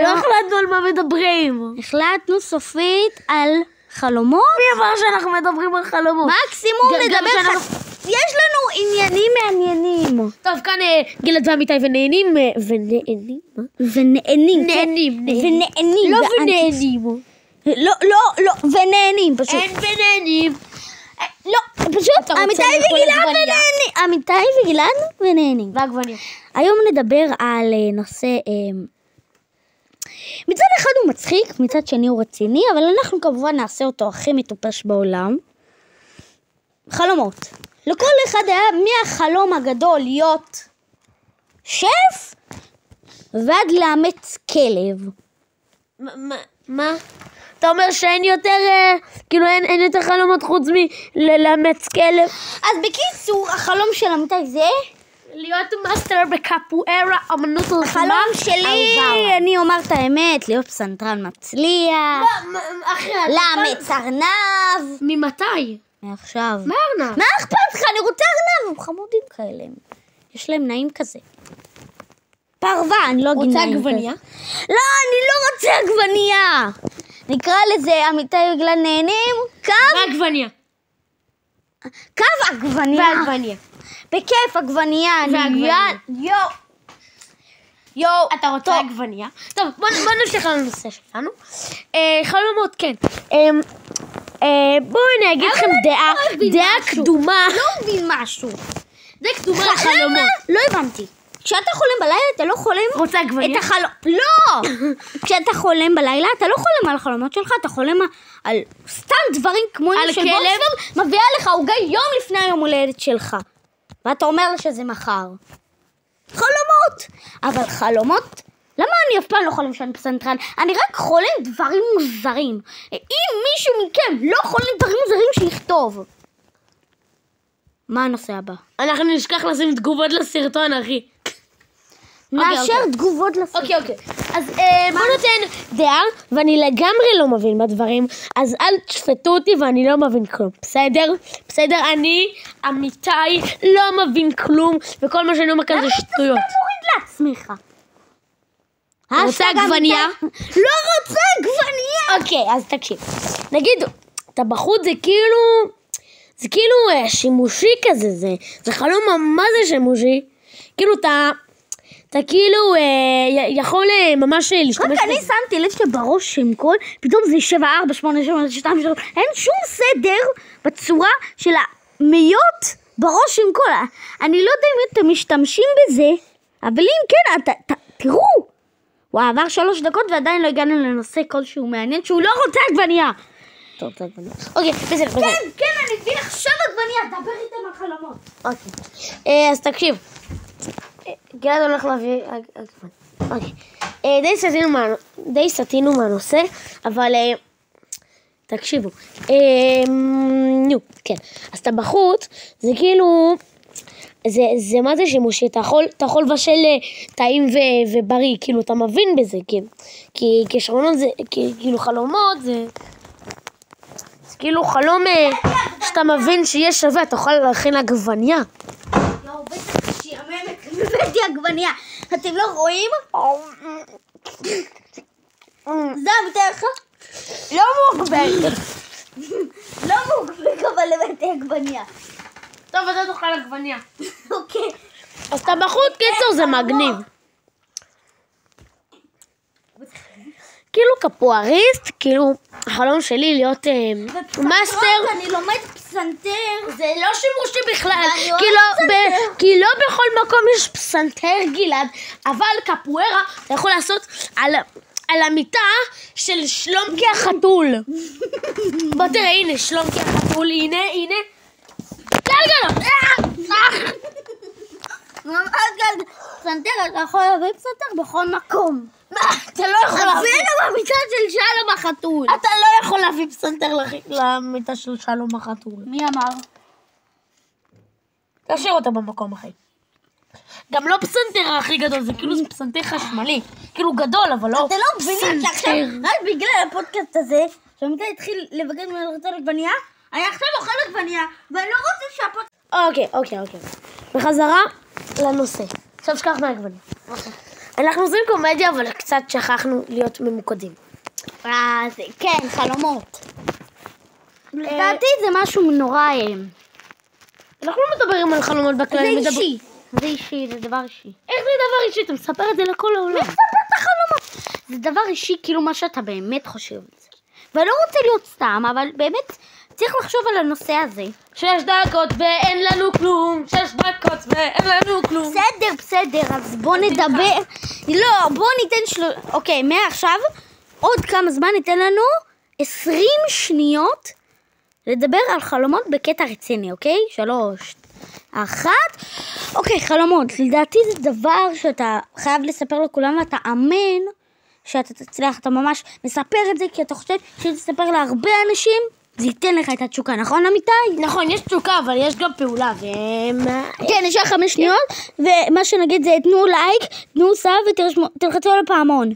לא החלטנו על מה מדברים. החלטנו סופית על חלומות. מי אמר שאנחנו מדברים על חלומות? מקסימום נדבר יש לנו עניינים מעניינים. טוב, כאן גלעד ואמיתי ונהנים. ונהנים? ונהנים. נהנים. ונהנים. לא ונהנים. לא, ונהנים פשוט. אין ונהנים. לא, פשוט אמיתי וגלעד ונהנים. ועגבניה. היום נדבר על נושא, מצד אחד הוא מצחיק, מצד שני הוא רציני, אבל אנחנו כמובן נעשה אותו הכי מטופש בעולם. חלומות. לכל אחד היה מהחלום הגדול להיות שף ועד לאמץ כלב. מה? אתה אומר שאין יותר, כאילו אין יותר חלומות חוץ מלאמץ כלב? אז בקיצור, החלום של אמיתי זה? להיות מאסטר בקפוארה, אמנות הלחימה. החלום שלי, אני אומר את האמת, להיות פסנתרן מצליח. לאמץ ארנב. ממתי? מעכשיו. מה ארנב? מה אכפת לך? אני רוצה ארנב. הם חמודים כאלה. יש להם נעים כזה. פרווה, אני לא אגיד נעים. רוצה עגבניה? לא, אני לא רוצה עגבניה. נקרא לזה אמיתי וגלעד נהנים. ועגבניה. קו עגבניה. ועגבניה. בכיף עגבניה. ועגבניה. יו. אתה רוצה עגבניה? טוב, בוא נמשיך על הנושא שלנו. חלומות, כן. בואו אני אגיד לכם דעה קדומה. לא מבין משהו. דעה קדומה על חלומות. לא הבנתי. כשאתה חולם בלילה אתה לא חולם... רוצה עגבניה? לא! כשאתה חולם בלילה אתה לא חולם על החלומות שלך, אתה חולם על סתם דברים כמו על של כלב? בוקספוג, מביאה לך עוגה יום לפני היום הולדת שלך. ואתה אומר לה שזה מחר. חלומות! אבל חלומות... למה אני אף פעם לא חולם שאני פסנתרן? אני רק חולם דברים מוזרים. אם מישהו מכם לא חולם דברים מוזרים שיכתוב. מה הנושא הבא? אנחנו נשכח לשים תגובות לסרטון, אחי. נאשר תגובות לסרטון. אוקיי. אז בוא נותן דעה, ואני לגמרי לא מבין בדברים, אז אל תשפטו אותי ואני לא מבין כלום. בסדר? אני, אמיתי, לא מבין כלום, וכל מה שאני אומר כאן זה שטויות. למה אתה מוריד לעצמך? רוצה עגבניה? לא רוצה עגבניה! אוקיי, אז תקשיב. נגיד, טבחות זה כאילו שימושי כזה, זה חלום מה זה שימושי? כאילו אתה כאילו יכול ממש להשתמש רק אני שמתי לב שבראש עם כל, פתאום זה 7, 4, 8, 7, 2, 3, אין שום סדר בצורה של המיות בראש עם כל. אני לא יודע אם אתם משתמשים בזה, אבל אם כן, תראו. וואו, עבר 3 דקות ועדיין לא הגענו לנושא כלשהו מעניין, שהוא לא רוצה עגבניה. טוב, עגבניה. אוקיי, בסדר. כן, אני מבין עכשיו עגבניה, דבר איתם על חלומות. אוקיי, אז תקשיב. גלעד הולך להביא עגבניה. אוקיי. די סטינו מהנושא, אבל תקשיבו. כן. אז טבחות זה כאילו... זה מה זה שימושי, אתה יכול לבשל טעים ובריא, כאילו אתה מבין בזה, כי כישרונות זה, כאילו חלומות זה כאילו חלום שאתה מבין שיש שווה, אתה יכול להכין עגבניה. יואו, בטח שירממת, הבאתי עגבניה, אתם לא רואים? זה המתארך? לא מוגבל. לא מוגבל, אבל הבאתי עגבניה. טוב, אתה תאכל עגבניה. אוקיי. אז טבחות קיצור זה מגניב. כאילו קפואריסט, כאילו החלום שלי להיות מאסטר. אני לומד פסנתר. זה לא שימושי בכלל. כי לא בכל מקום יש פסנתר, גלעד, אבל קפוארה אתה יכול לעשות על המיטה של שלומקי החתול. בוא תראה, הנה שלומקי החתול, הנה. פסנתר, אתה יכול להביא פסנתר בכל מקום. אתה לא יכול להביא. אפילו במיטה של שלום החתול. אתה לא יכול להביא פסנתר למיטה של שלום החתול. מי אמר? תשאיר אותה במקום, אחי. גם לא פסנתר הכי גדול, זה כאילו פסנתר חשמלי. כאילו גדול, אבל לא פסנתר. אתה לא מבינים שעכשיו, רק בגלל הפודקאסט הזה, שהמיטה התחיל לבקש ממנו לרצות עגבניה, אני עכשיו אוכל עגבניה, ואני לא רוצה שהפודקאסט... אוקיי. בחזרה לנושא. עכשיו שכח מהעגבניה. אנחנו עושים קומדיה, אבל קצת שכחנו להיות ממוקדים. כן, חלומות. לדעתי זה משהו נורא... אנחנו לא מדברים על חלומות בכלל. זה אישי. זה אישי, זה דבר אישי. איך זה דבר אישי? אתה מספר את זה לכל העולם. מי מספר את החלומות? זה דבר אישי, כאילו מה שאתה באמת חושב על זה. ואני לא רוצה להיות סתם, אבל באמת צריך לחשוב על הנושא הזה. 6 דקות ואין לנו כלום. 6 דקות ואין לנו כלום. בסדר, אז בוא נדבר. לא, בוא ניתן אוקיי, מעכשיו, עוד כמה זמן ניתן לנו 20 שניות לדבר על חלומות בקטע רציני, אוקיי? 3, 1. אוקיי, חלומות. לדעתי זה דבר שאתה חייב לספר לכולם, ואתה אמן שאתה תצליח. אתה ממש מספר את זה, כי אתה חושב שאתה תספר להרבה אנשים, זה ייתן לך את התשוקה, נכון אמיתי? נכון, יש תשוקה, אבל יש גם פעולה, כן, יש לך 5 שניות, ומה שנגיד זה תנו לייק, תנו סאב ותלחצו על הפעמון.